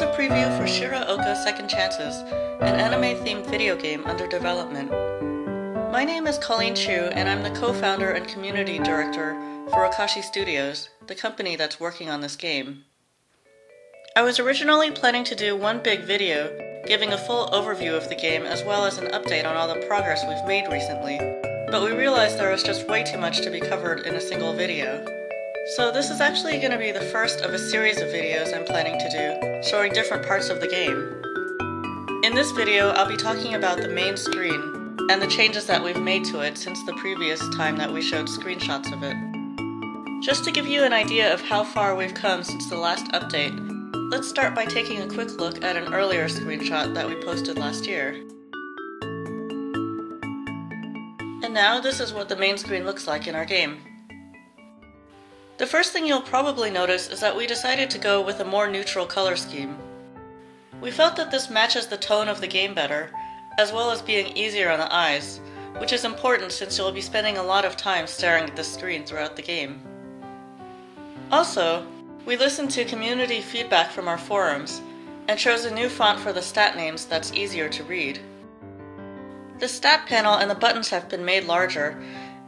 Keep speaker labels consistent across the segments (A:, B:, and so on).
A: is a preview for Shira Oka Second Chances, an anime-themed video game under development. My name is Colleen Chu, and I'm the co-founder and community director for Okashi Studios, the company that's working on this game. I was originally planning to do one big video, giving a full overview of the game as well as an update on all the progress we've made recently, but we realized there was just way too much to be covered in a single video. So this is actually going to be the first of a series of videos I'm planning to do, showing different parts of the game. In this video, I'll be talking about the main screen, and the changes that we've made to it since the previous time that we showed screenshots of it. Just to give you an idea of how far we've come since the last update, let's start by taking a quick look at an earlier screenshot that we posted last year. And now this is what the main screen looks like in our game. The first thing you'll probably notice is that we decided to go with a more neutral color scheme. We felt that this matches the tone of the game better, as well as being easier on the eyes, which is important since you'll be spending a lot of time staring at the screen throughout the game. Also, we listened to community feedback from our forums, and chose a new font for the stat names that's easier to read. The stat panel and the buttons have been made larger,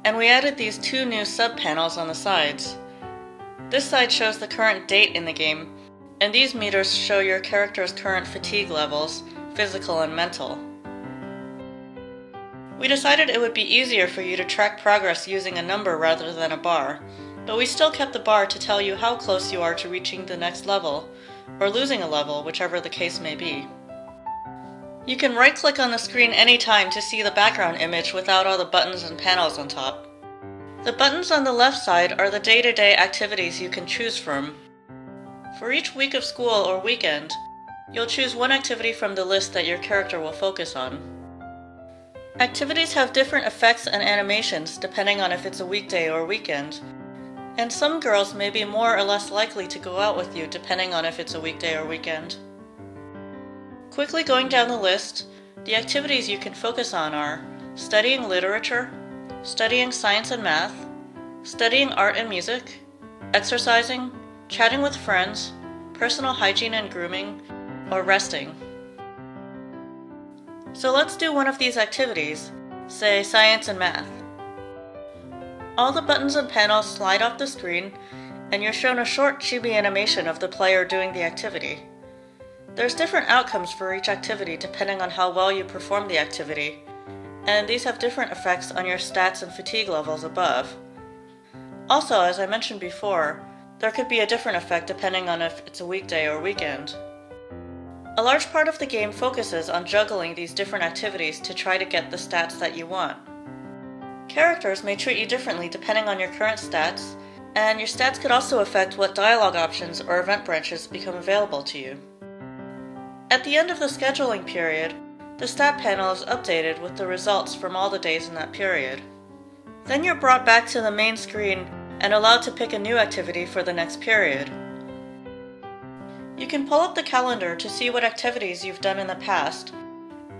A: and we added these two new sub-panels on the sides. This side shows the current date in the game, and these meters show your character's current fatigue levels, physical and mental. We decided it would be easier for you to track progress using a number rather than a bar, but we still kept the bar to tell you how close you are to reaching the next level, or losing a level, whichever the case may be. You can right-click on the screen anytime to see the background image without all the buttons and panels on top. The buttons on the left side are the day-to-day activities you can choose from. For each week of school or weekend, you'll choose one activity from the list that your character will focus on. Activities have different effects and animations depending on if it's a weekday or weekend, and some girls may be more or less likely to go out with you depending on if it's a weekday or weekend. Quickly going down the list, the activities you can focus on are studying literature, studying science and math, studying art and music, exercising, chatting with friends, personal hygiene and grooming, or resting. So let's do one of these activities, say science and math. All the buttons and panels slide off the screen, and you're shown a short chibi animation of the player doing the activity. There's different outcomes for each activity depending on how well you perform the activity, and these have different effects on your stats and fatigue levels above. Also, as I mentioned before, there could be a different effect depending on if it's a weekday or weekend. A large part of the game focuses on juggling these different activities to try to get the stats that you want. Characters may treat you differently depending on your current stats, and your stats could also affect what dialogue options or event branches become available to you. At the end of the scheduling period, the stat panel is updated with the results from all the days in that period. Then you're brought back to the main screen and allowed to pick a new activity for the next period. You can pull up the calendar to see what activities you've done in the past,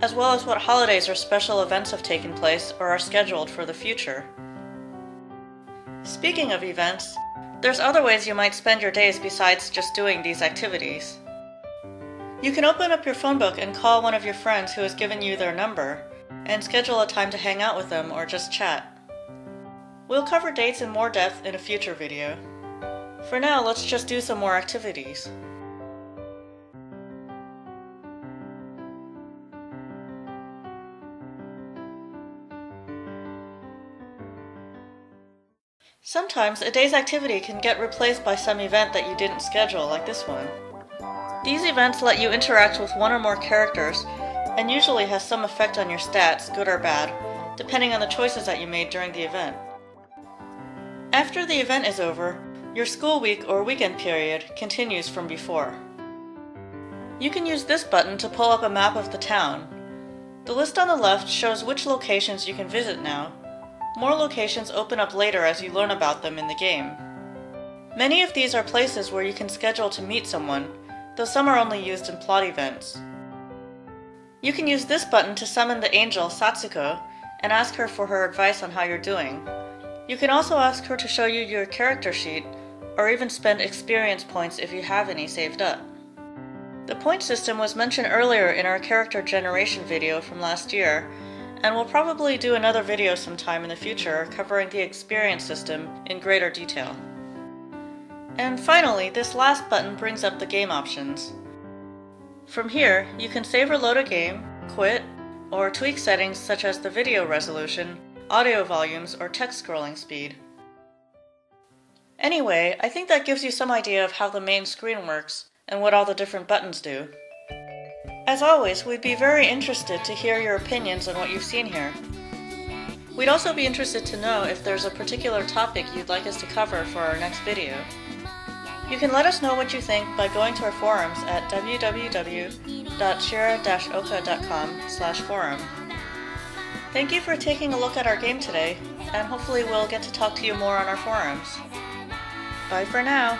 A: as well as what holidays or special events have taken place or are scheduled for the future. Speaking of events, there's other ways you might spend your days besides just doing these activities. You can open up your phone book and call one of your friends who has given you their number, and schedule a time to hang out with them or just chat. We'll cover dates in more depth in a future video. For now, let's just do some more activities. Sometimes a day's activity can get replaced by some event that you didn't schedule, like this one. These events let you interact with one or more characters, and usually has some effect on your stats, good or bad, depending on the choices that you made during the event. After the event is over, your school week or weekend period continues from before. You can use this button to pull up a map of the town. The list on the left shows which locations you can visit now. More locations open up later as you learn about them in the game. Many of these are places where you can schedule to meet someone, though some are only used in plot events. You can use this button to summon the angel Satsuko and ask her for her advice on how you're doing. You can also ask her to show you your character sheet, or even spend experience points if you have any saved up. The point system was mentioned earlier in our character generation video from last year, and we'll probably do another video sometime in the future covering the experience system in greater detail. And finally, this last button brings up the game options. From here, you can save or load a game, quit, or tweak settings such as the video resolution, audio volumes, or text scrolling speed. Anyway, I think that gives you some idea of how the main screen works and what all the different buttons do. As always, we'd be very interested to hear your opinions on what you've seen here. We'd also be interested to know if there's a particular topic you'd like us to cover for our next video. You can let us know what you think by going to our forums at www.shira-oka.com/forum. Thank you for taking a look at our game today, and hopefully we'll get to talk to you more on our forums. Bye for now!